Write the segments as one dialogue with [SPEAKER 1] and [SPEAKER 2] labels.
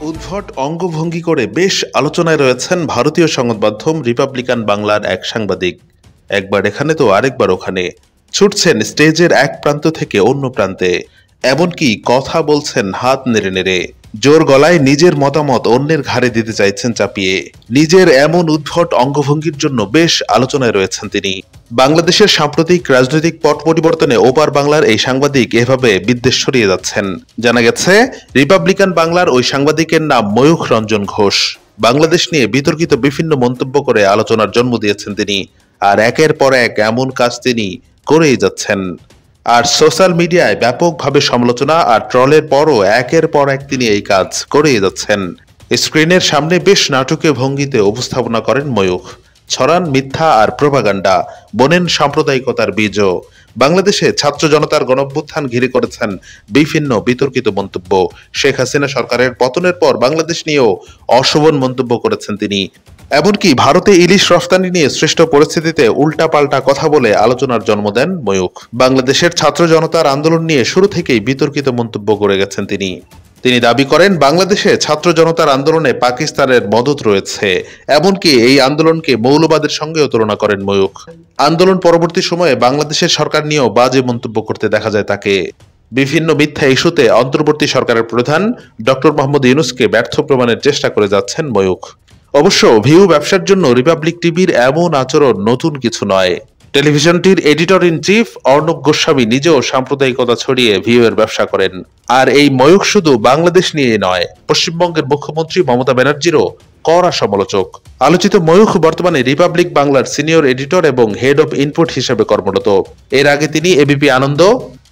[SPEAKER 1] উদ্ভট অঙ্গভঙ্গি করে বেশ আলোচনায় রয়েছেন ভারতীয় সংবাদ মাধ্যম রিপাবলিকান বাংলার এক সাংবাদিক। একবার এখানে তো আরেকবার ওখানে ছুটছেন স্টেজের এক প্রান্ত থেকে অন্য প্রান্তে, এমনকি কথা বলছেন হাত নেড়ে নেড়ে। জোর গলায় নিজের মতামত অন্যের ঘাড়ে দিতে চাইছেন চাপিয়ে। নিজের এমন উদ্ভট অঙ্গভঙ্গির জন্য বেশ আলোচনায় রয়েছেন তিনি। বাংলাদেশের সাম্প্রতিক রাজনৈতিক পট পরিবর্তনে ওপার বাংলার এই সাংবাদিক এভাবে বিদ্বেষ ছড়িয়ে যাচ্ছেন। জানা গেছে রিপাবলিকান বাংলার ওই সাংবাদিকের নাম ময়ূখ রঞ্জন ঘোষ। বাংলাদেশ নিয়ে বিতর্কিত বিভিন্ন মন্তব্য করে আলোচনার জন্ম দিয়েছেন তিনি, আর একের পর এক এমন কাজ তিনি করেই যাচ্ছেন। আর সোশ্যাল মিডিয়ায় ব্যাপকভাবে সমালোচনা আর ট্রলের পরও একের পর এক তিনি এই কাজ করেই যাচ্ছেন। স্ক্রিনের সামনে বেশ নাটকীয় ভঙ্গিতে উপস্থাপনা করেন ময়ূখ, ছড়ান মিথ্যা আর প্রোপাগান্ডা, বোনেন সাম্প্রদায়িকতার বীজও। বাংলাদেশে ছাত্র জনতার গণঅভ্যুত্থান ঘিরে করেছেন বিভিন্ন বিতর্কিত মন্তব্য। শেখ হাসিনা সরকারের পতনের পর বাংলাদেশ নিয়েও অশোভন মন্তব্য করেছেন তিনি। এমনকি ভারতে ইলিশ রফতানি নিয়ে সৃষ্ট পরিস্থিতিতে উল্টাপাল্টা কথা বলে আলোচনার জন্ম দেন ময়ূখ। বাংলাদেশের ছাত্র জনতার আন্দোলন নিয়ে শুরু থেকেই বিতর্কিত মন্তব্য করে গেছেন তিনি। তিনি দাবি করেন বাংলাদেশে ছাত্র জনতার আন্দোলনে পাকিস্তানের মদত রয়েছে, এমনকি এই আন্দোলনকে মৌলবাদের সঙ্গেও তুলনা করেন ময়ূখ। আন্দোলন পরবর্তী সময়ে বাংলাদেশের সরকার নিয়েও বাজে মন্তব্য করতে দেখা যায় তাকে। বিভিন্ন মিথ্যা ইস্যুতে অন্তর্বর্তী সরকারের প্রধান ডক্টর মোহাম্মদ ইউনূসকে ব্যর্থ প্রমাণের চেষ্টা করে যাচ্ছেন ময়ূখ। অবশ্য ভিউ ব্যবসার জন্য রিপাবলিক টিভির এমন আচরণ নতুন কিছু নয়। টেলিভিশনটির editor in chief Arnab Goswami নিজেও সাম্প্রদায়িকতা ছড়িয়ে ভিউ এর ব্যবসা করেন। আর এই ময়ূখ শুধু বাংলাদেশ নিয়ে নয়, পশ্চিমবঙ্গের মুখ্যমন্ত্রী মমতা ব্যানার্জিরও কড়া সমালোচক। আলোচিত ময়ূখ বর্তমানে রিপাবলিক বাংলার সিনিয়র এডিটর এবং হেড অব ইনপুট হিসেবে কর্মরত। এর আগে তিনি এবিপি আনন্দ,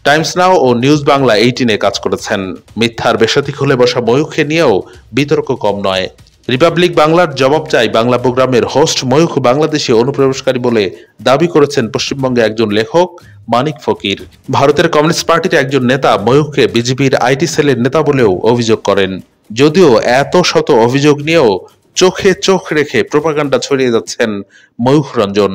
[SPEAKER 1] টাইমস নাও ও নিউজ বাংলা 18-এ কাজ করেছেন। মিথ্যার বেসাতি খুলে বসা ময়ূখকে নিয়েও বিতর্ক কম নয়। রিপাবলিক বাংলার জবাব চাই বাংলা প্রোগ্রামের হোস্ট ময়ূখ বাংলাদেশি অনুপ্রবেশকারী বলে দাবি করেছেন পশ্চিমবঙ্গে একজন লেখক মানিক ফকির। ভারতের কমিউনিস্ট পার্টির একজন নেতা ময়ূখকে বিজেপির আইটি সেলের নেতা বলেও অভিযোগ করেন। যদিও এত শত অভিযোগ নিয়েও চোখে চোখ রেখে প্রোপাগান্ডা ছড়িয়ে যাচ্ছেন ময়ূখ রঞ্জন।